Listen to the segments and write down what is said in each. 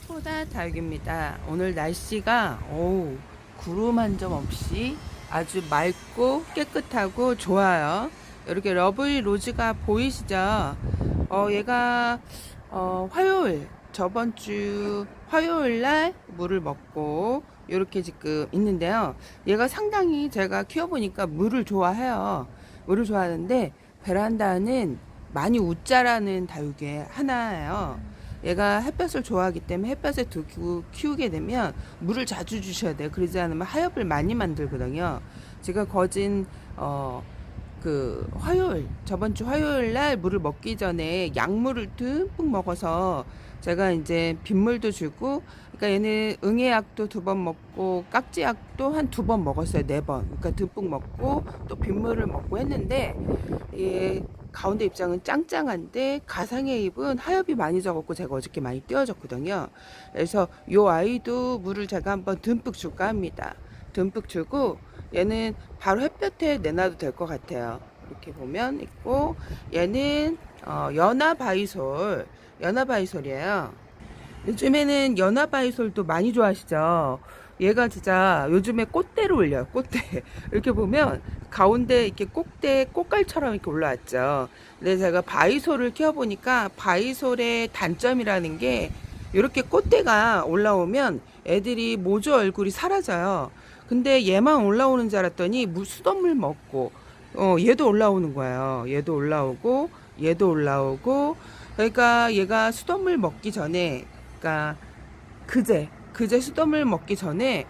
꽃보다 다육입니다. 오늘 날씨가 구름 한 점 없이 아주 맑고 깨끗하고 좋아요. 이렇게 러블리 로즈가 보이시죠? 얘가 화요일 저번 주 화요일 날 물을 먹고 이렇게 지금 있는데요. 얘가 상당히 제가 키워보니까 물을 좋아해요. 물을 좋아하는데 베란다는 많이 웃자라는 다육의 하나예요. 얘가 햇볕을 좋아하기 때문에 햇볕에 두고 키우게 되면 물을 자주 주셔야 돼요. 그러지 않으면 하엽을 많이 만들거든요. 제가 거진 저번 주 화요일 날 물을 먹기 전에 약물을 듬뿍 먹어서 제가 이제 빗물도 주고, 그러니까 얘는 응애약도 2번 먹고 깍지약도 한 2번 먹었어요. 4번. 그러니까 듬뿍 먹고 또 빗물을 먹고 했는데, 얘 가운데 입장은 짱짱한데 가상의 잎은 하엽이 많이 적었고 제가 어저께 많이 띄워줬거든요. 그래서 요 아이도 물을 제가 한번 듬뿍 줄까 합니다. 듬뿍 주고 얘는 바로 햇볕에 내놔도 될 것 같아요. 이렇게 보면 있고, 얘는 연화바이솔이에요. 요즘에는 연화바이솔도 많이 좋아하시죠? 얘가 진짜 요즘에 꽃대로 올려요. 꽃대. 이렇게 보면 가운데 이렇게 꽃갈처럼 이렇게 올라왔죠. 근데 제가 바이솔을 키워보니까 바이솔의 단점이라는 게 이렇게 꽃대가 올라오면 애들이 모주 얼굴이 사라져요. 근데 얘만 올라오는 줄 알았더니 수돗물 먹고 얘도 올라오는 거예요. 얘도 올라오고 얘도 올라오고. 그러니까 얘가 수돗물 먹기 전에, 그러니까 그제 수돗물 먹기 전에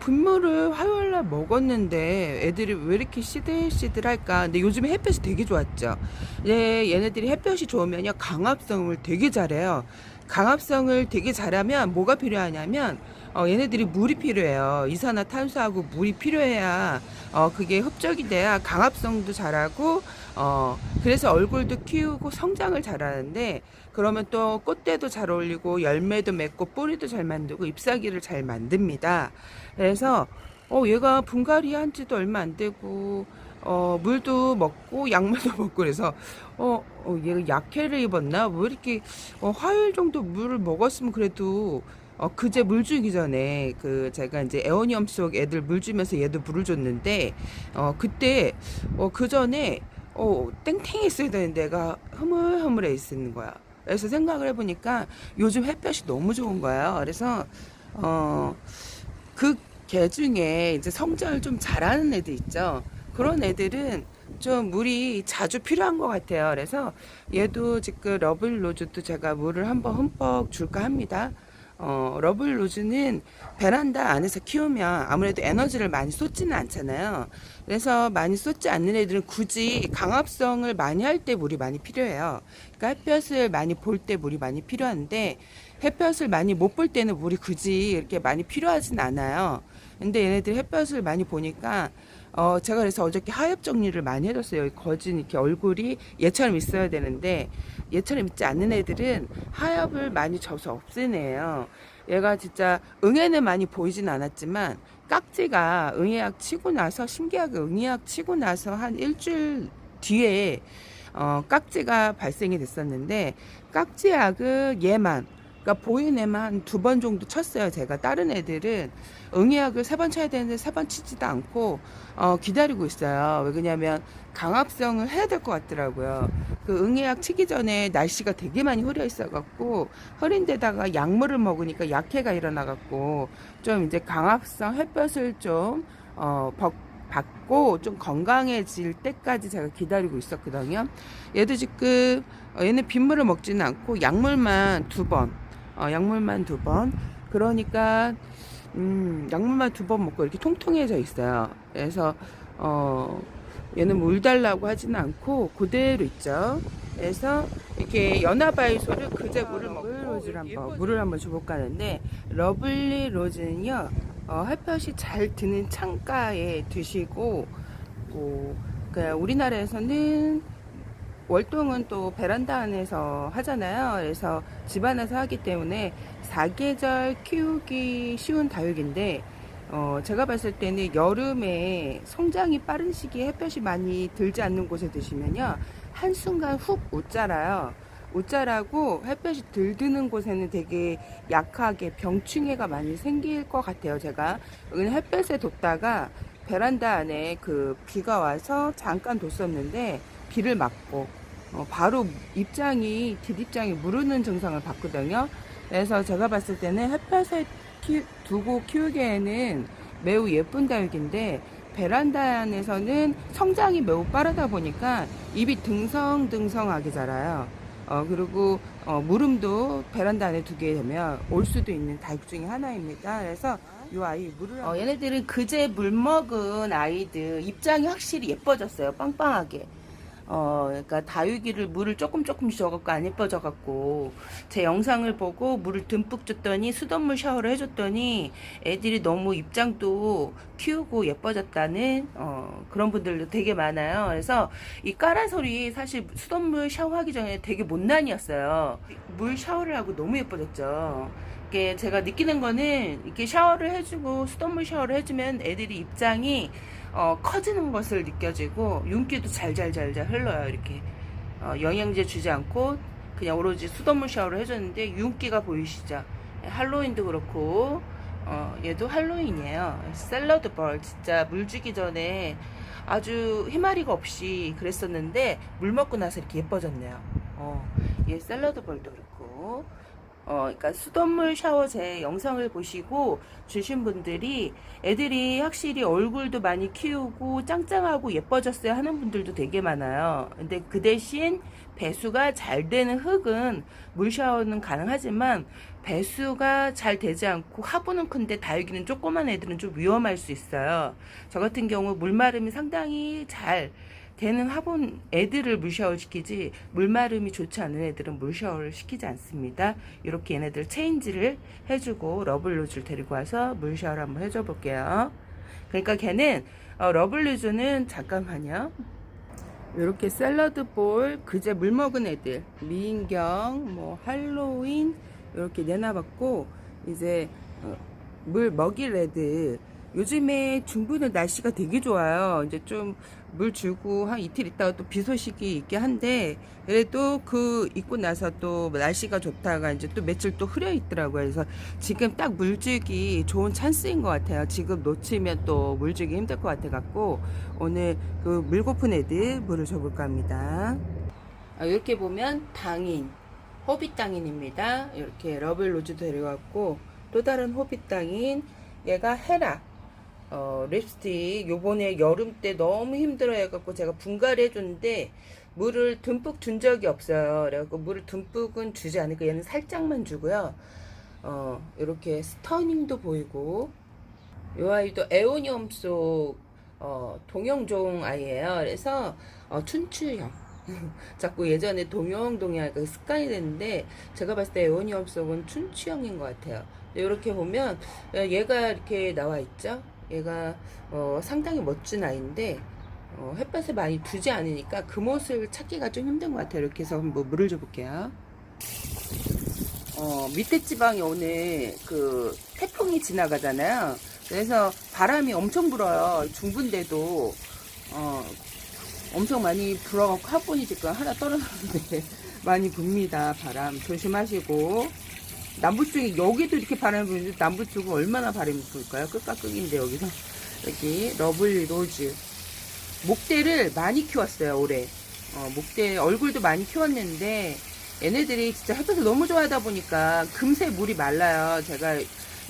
분모를 화요일날 먹었는데 애들이 왜 이렇게 시들시들할까. 근데 요즘에 햇볕이 되게 좋았죠. 얘네들이 햇볕이 좋으면요 강합성을 되게 잘해요. 강합성을 되게 잘하면 뭐가 필요하냐면 얘네들이 물이 필요해요. 이산화탄소하고 물이 필요해야 그게 흡적이 돼야 강합성도 잘하고 그래서 얼굴도 키우고 성장을 잘하는데, 그러면 또 꽃대도 잘 어울리고 열매도 맺고 뿌리도 잘 만들고 잎사귀를 잘 만듭니다. 그래서 얘가 분갈이 한 지도 얼마 안 되고 물도 먹고 약물도 먹고, 그래서 얘가 약해를 입었나 왜 이렇게 화요일 정도 물을 먹었으면 그래도 그제 물 주기 전에 제가 이제 에어니엄 속 애들 물 주면서 얘도 물을 줬는데 그때 그 전에 땡땡했어야 되는데 애가 흐물흐물해 있는 거야. 그래서 생각을 해보니까 요즘 햇볕이 너무 좋은 거예요. 그래서 그 개 중에 이제 성장을 좀 잘하는 애들 있죠. 그런 애들은 좀 물이 자주 필요한 것 같아요. 그래서 얘도 지금 러블 로즈도 제가 물을 한번 흠뻑 줄까 합니다. 러블 로즈는 베란다 안에서 키우면 아무래도 에너지를 많이 쏟지는 않잖아요. 그래서 많이 쏟지 않는 애들은 굳이 강합성을 많이 할 때 물이 많이 필요해요. 그러니까 햇볕을 많이 볼 때 물이 많이 필요한데, 햇볕을 많이 못 볼 때는 물이 굳이 이렇게 많이 필요하진 않아요. 근데 얘네들이 햇볕을 많이 보니까 제가 그래서 어저께 하엽 정리를 많이 해줬어요. 거진 이렇게 얼굴이 얘처럼 있어야 되는데 얘처럼 있지 않는 애들은 하엽을 많이 져서 없애네요. 얘가 진짜 응애는 많이 보이진 않았지만 깍지가 응애약 치고 나서, 신기하게 응애약 치고 나서 한 일주일 뒤에 깍지가 발생이 됐었는데, 깍지약은 얘만, 그러니까 보인 애만 한 2번 정도 쳤어요. 제가 다른 애들은 응애약을 3번 쳐야 되는데 3번 치지도 않고 기다리고 있어요. 왜 그러냐면 강합성을 해야 될 것 같더라고요. 그 응애약 치기 전에 날씨가 되게 많이 흐려 있어 갖고, 흐린 데다가 약물을 먹으니까 약해가 일어나 갖고 좀 이제 강합성 햇볕을 좀 받고 좀 건강해질 때까지 제가 기다리고 있었거든요. 얘도 지금 얘는 빗물을 먹지는 않고 약물만 2번, 그러니까 약물만 2번 먹고 이렇게 통통해져 있어요. 그래서 얘는 물 달라고 하지는 않고 그대로 있죠. 그래서 이렇게 연화바이솔을 그제 물을 먹고 물을 한번 줘볼까 하는데, 러블리 로즈는요 햇볕이 잘 드는 창가에 두시고, 그러니까 우리나라에서는 월동은 또 베란다 안에서 하잖아요. 그래서 집 안에서 하기 때문에 사계절 키우기 쉬운 다육인데, 제가 봤을 때는 여름에 성장이 빠른 시기에 햇볕이 많이 들지 않는 곳에 두시면요 한순간 훅 웃자라요. 옷자라고 햇볕이 들 드는 곳에는 되게 약하게 병충해가 많이 생길 것 같아요. 제가 여기는 햇볕에 뒀다가 베란다 안에 그 비가 와서 잠깐 뒀었는데 비를 맞고 바로 뒷입장이 무르는 증상을 봤거든요. 그래서 제가 봤을 때는 햇볕에 두고 키우기에는 매우 예쁜 다육인데 베란다 안에서는 성장이 매우 빠르다 보니까 잎이 등성등성하게 자라요. 그리고 물음도 베란다 안에 두게 되면 올 수도 있는 다육 중에 하나입니다. 그래서 이 아이 물을 얘네들은 그제 물 먹은 아이들 입장이 확실히 예뻐졌어요. 빵빵하게. 그러니까 다육이를 물을 조금씩 줘갖고 안 예뻐져갖고 제 영상을 보고 물을 듬뿍 줬더니 수돗물 샤워를 해줬더니 애들이 너무 입장도 키우고 예뻐졌다는 그런 분들도 되게 많아요. 그래서 이 까라솔이 사실 수돗물 샤워하기 전에 되게 못난이었어요. 물 샤워를 하고 너무 예뻐졌죠. 이게 제가 느끼는 거는 이렇게 샤워를 해주고 수돗물 샤워를 해주면 애들이 입장이 커지는 것을 느껴지고 윤기도 잘잘잘잘 흘러요. 이렇게 영양제 주지 않고 그냥 오로지 수돗물 샤워를 해줬는데 윤기가 보이시죠? 할로윈도 그렇고 얘도 할로윈이에요. 샐러드 벌 진짜 물 주기 전에 아주 희마리가 없이 그랬었는데 물 먹고 나서 이렇게 예뻐졌네요. 얘 샐러드 벌도 그렇고 그러니까 수돗물 샤워 제 영상을 보시고 주신 분들이 애들이 확실히 얼굴도 많이 키우고 짱짱하고 예뻐졌어요 하는 분들도 되게 많아요. 근데 그 대신 배수가 잘 되는 흙은 물 샤워는 가능하지만 배수가 잘 되지 않고 하부는 큰데 다육이는 조그만 애들은 좀 위험할 수 있어요. 저 같은 경우 물마름이 상당히 잘 되는 화분 애들을 물샤워 시키지 물마름이 좋지 않은 애들은 물샤워를 시키지 않습니다. 이렇게 얘네들 체인지를 해주고 러블루즈를 데리고 와서 물샤워를 한번 해줘 볼게요. 그러니까 걔는 러블루즈는 잠깐만요. 이렇게 샐러드 볼 그제 물 먹은 애들 미인경 뭐 할로윈 이렇게 내놔봤고 이제 물 먹일 애들 요즘에 중부는 날씨가 되게 좋아요. 이제 좀 물 주고 한 이틀 있다가 또 비 소식이 있긴 한데 그래도 그 있고 나서 또 날씨가 좋다가 이제 또 며칠 또 흐려 있더라고요. 그래서 지금 딱 물 주기 좋은 찬스인 것 같아요. 지금 놓치면 또 물 주기 힘들 것 같아 갖고 오늘 그 물 고픈 애들 물을 줘볼까 합니다. 이렇게 보면 당인 호빗 당인입니다. 이렇게 러블로즈 데려왔고 또 다른 호빗 당인 얘가 헤라 립스틱 요번에 여름 때 너무 힘들어 해갖고 제가 분갈이 해줬는데 물을 듬뿍 준 적이 없어요. 그래갖고 물을 듬뿍은 주지 않을까 얘는 살짝만 주고요. 이렇게 스터닝도 보이고 요 아이도 에오니엄 속 동형종 아이예요. 그래서 춘추형 자꾸 예전에 동형동양 습관이 됐는데 제가 봤을 때 에오니엄 속은 춘추형인 것 같아요. 이렇게 보면 얘가 이렇게 나와 있죠. 얘가 상당히 멋진 아이인데 햇볕에 많이 두지 않으니까 그 모습을 찾기가 좀 힘든 것 같아요. 이렇게 해서 한번 물을 줘볼게요. 밑에 지방에 오늘 그 태풍이 지나가잖아요. 그래서 바람이 엄청 불어요. 중부인데도 엄청 많이 불어갖고 화분이 지금 하나 떨어졌는데 많이 붑니다. 바람 조심하시고 남부 쪽에 여기도 이렇게 바람이 부는데 남부 쪽은 얼마나 바람이 불까요? 끝과 끝인데 여기서 여기 러블리 로즈 목대를 많이 키웠어요 올해. 목대 얼굴도 많이 키웠는데 얘네들이 진짜 햇볕을 너무 좋아하다 보니까 금세 물이 말라요. 제가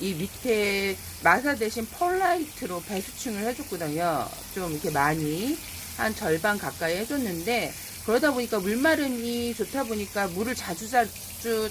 이 밑에 마사 대신 펄라이트로 배수층을 해줬거든요. 좀 이렇게 많이 한 절반 가까이 해줬는데 그러다 보니까 물마름이 좋다 보니까 물을 자주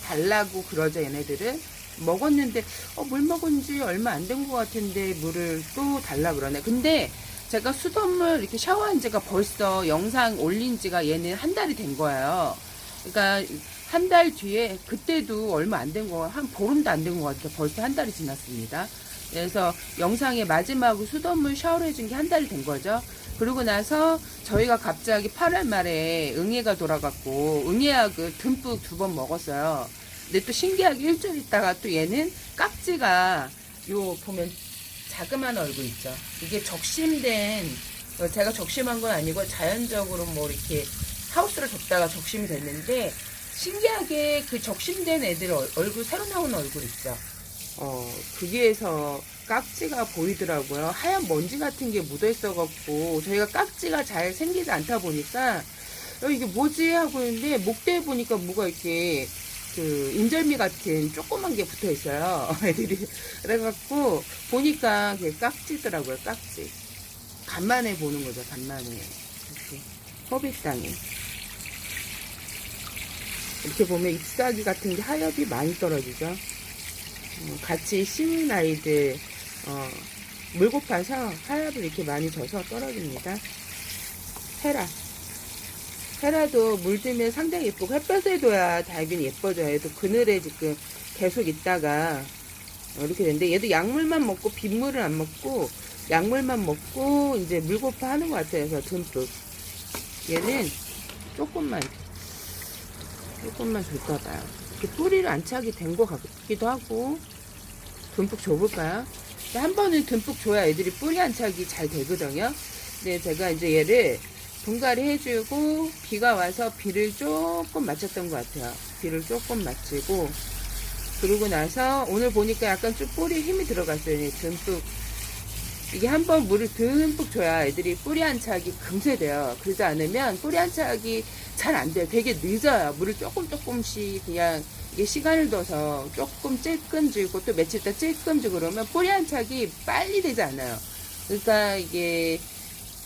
달라고 그러죠. 얘네들은 먹었는데 물 먹은 지 얼마 안 된 것 같은데 물을 또 달라 그러네. 근데 제가 수돗물 이렇게 샤워한 지가 벌써 영상 올린 지가 얘는 한 달이 된 거예요. 그러니까 한 달 뒤에 그때도 얼마 안 된 거, 한 보름도 안 된 것 같아요. 벌써 한 달이 지났습니다. 그래서 영상에 마지막으로 수돗물 샤워를 해준 게 한 달이 된 거죠. 그러고 나서 저희가 갑자기 8월 말에 응애가 돌아갔고 응애약을 듬뿍 2번 먹었어요. 근데 또 신기하게 일주일 있다가 또 얘는 깍지가 요 보면 자그마한 얼굴 있죠. 이게 적심된 제가 적심한 건 아니고 자연적으로 뭐 이렇게 하우스를 줬다가 적심이 됐는데 신기하게 그 적심된 애들 얼굴 새로 나오는 얼굴 있죠. 거기에서 깍지가 보이더라고요. 하얀 먼지 같은 게 묻어 있어갖고 저희가 깍지가 잘 생기지 않다 보니까 이게 뭐지 하고 있는데 목대에 보니까 뭐가 이렇게 그 인절미 같은 조그만 게 붙어 있어요. 애들이 그래갖고 보니까 그게 깍지더라고요. 깍지. 간만에 보는 거죠. 간만에 이렇게 허비땅에 이렇게 보면 잎사귀 같은 게 하엽이 많이 떨어지죠. 같이 심은 아이들 물고파서 하엽을 이렇게 많이 져서 떨어집니다. 헤라도 물들면 상당히 예쁘고 햇볕에 둬야 달빈이 예뻐져요. 얘도 그늘에 지금 계속 있다가 이렇게 되는데 얘도 약물만 먹고 빗물을 안 먹고 약물만 먹고 이제 물고파 하는 것 같아요. 그래서 듬뿍 얘는 조금만 줄까봐요. 이렇게 뿌리를 안착이 된 것 같기도 하고 듬뿍 줘볼까요? 한 번은 듬뿍 줘야 애들이 뿌리 안착이 잘 되거든요. 근데 제가 이제 얘를 분갈이 해주고 비가 와서 비를 조금 맞췄던 것 같아요. 비를 조금 맞추고 그러고 나서 오늘 보니까 약간 좀 뿌리에 힘이 들어갔어요. 듬뿍 이게 한번 물을 듬뿍 줘야 애들이 뿌리 안착이 금세 돼요. 그러지 않으면 뿌리 안착이 잘 안 돼요. 되게 늦어요. 물을 조금씩 그냥 이게 시간을 둬서 조금 찔끔 주고 또 며칠 있다 찔끔 주고 그러면 뿌리 안착이 빨리 되지 않아요. 그러니까 이게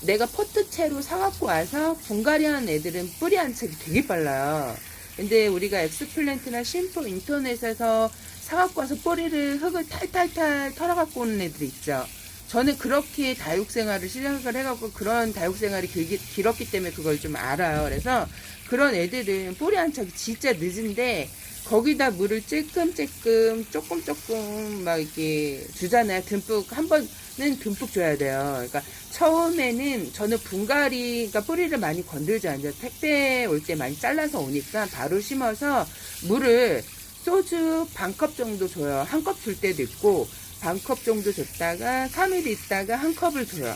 내가 포트채로 사갖고 와서 분갈이 하는 애들은 뿌리 안착이 되게 빨라요. 근데 우리가 엑스플랜트나 심포 인터넷에서 사갖고 와서 뿌리를 흙을 탈탈탈 털어갖고 오는 애들이 있죠. 저는 그렇게 다육생활을 시작을 해갖고 그런 다육생활이 길었기 때문에 그걸 좀 알아요. 그래서 그런 애들은 뿌리 안착이 진짜 늦은데 거기다 물을 찔끔찔끔 조금 막 이렇게 주잖아요. 한 번은 듬뿍 줘야 돼요. 그러니까 처음에는 저는 분갈이, 그러니까 뿌리를 많이 건들지 않아요. 택배 올 때 많이 잘라서 오니까 바로 심어서 물을 소주 반컵 정도 줘요. 한 컵 줄 때도 있고 반컵 정도 줬다가 3일 있다가 한 컵을 줘요.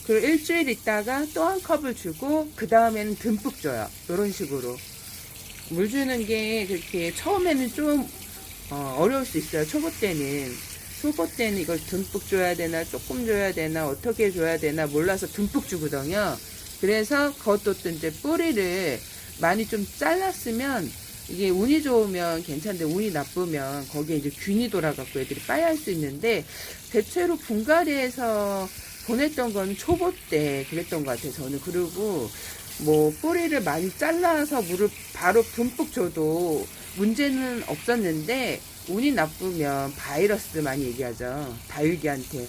그리고 일주일 있다가 또 한 컵을 주고 그 다음에는 듬뿍 줘요. 이런 식으로 물 주는 게 그렇게 처음에는 좀 어려울 수 있어요. 초보 때는 이걸 듬뿍 줘야 되나 조금 줘야 되나 어떻게 줘야 되나 몰라서 듬뿍 주거든요. 그래서 그것도 또 이제 뿌리를 많이 좀 잘랐으면 이게 운이 좋으면 괜찮은데 운이 나쁘면 거기에 이제 균이 돌아갖고 애들이 빠야할 수 있는데 대체로 분갈이에서 보냈던 건 초보 때 그랬던 것 같아요. 저는. 그리고 뭐 뿌리를 많이 잘라서 물을 바로 듬뿍 줘도 문제는 없었는데 운이 나쁘면 바이러스 많이 얘기하죠. 다육이한테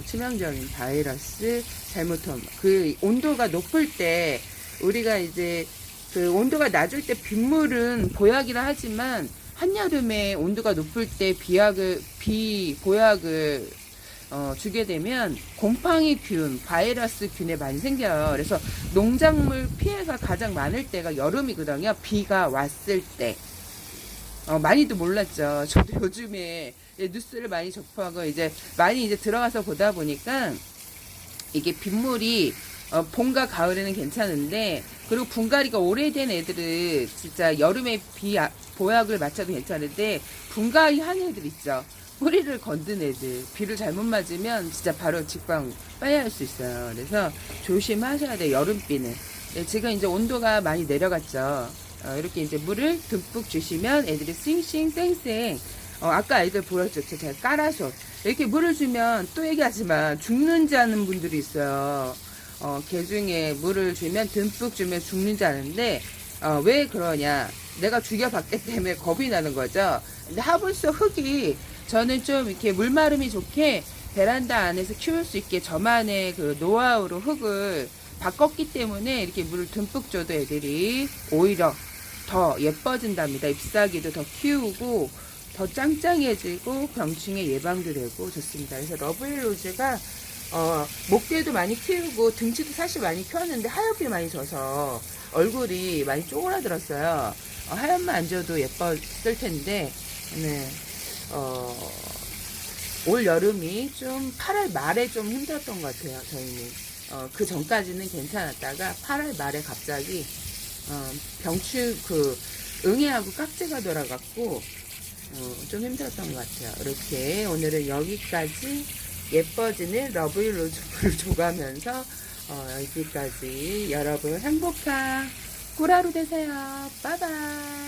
치명적인 바이러스 잘못하면 그 온도가 높을 때 우리가 이제 그 온도가 낮을 때 빗물은 보약이라 하지만 한여름에 온도가 높을 때 보약을 주게 되면 곰팡이균, 바이러스 균에 많이 생겨요. 그래서 농작물 피해가 가장 많을 때가 여름이거든요. 비가 왔을 때. 많이도 몰랐죠. 저도 요즘에 뉴스를 많이 접하고 많이 들어가서 보다 보니까 이게 빗물이 봄과 가을에는 괜찮은데 그리고 분갈이가 오래된 애들은 진짜 여름에 보약을 맞춰도 괜찮은데 분갈이 한 애들 있죠. 뿌리를 건든 애들 비를 잘못 맞으면 진짜 바로 직방 빠야 할 수 있어요. 그래서 조심하셔야 돼요. 여름비는. 지금 이제 온도가 많이 내려갔죠. 이렇게 이제 물을 듬뿍 주시면 애들이 싱싱 쌩쌩 아까 아이들 보였죠. 제가 깔아서 이렇게 물을 주면 또 얘기하지만 죽는지 않은 분들이 있어요. 개 중에 물을 주면 듬뿍 주면 죽는지 아는데 왜 그러냐, 내가 죽여봤기 때문에 겁이 나는 거죠. 근데 하분수 흙이 저는 좀 이렇게 물마름이 좋게 베란다 안에서 키울 수 있게 저만의 그 노하우로 흙을 바꿨기 때문에 이렇게 물을 듬뿍 줘도 애들이 오히려 더 예뻐진답니다. 잎사귀도 더 키우고 더 짱짱해지고 병충해 예방도 되고 좋습니다. 그래서 러브힐 로즈가 목대도 많이 키우고 등치도 사실 많이 키웠는데 하얗게 많이 져서 얼굴이 많이 쪼그라들었어요. 하얀만 안 져도 예뻤을 텐데 네. 올 여름이 좀 8월 말에 좀 힘들었던 것 같아요. 저희는 그 전까지는 괜찮았다가 8월 말에 갑자기 응애하고 깍지가 돌아갔고 좀 힘들었던 것 같아요. 이렇게 오늘은 여기까지 예뻐지는 러브유 로즈풀을 줘가면서 여기까지 여러분 행복한 꿀하루 되세요. 빠이바이.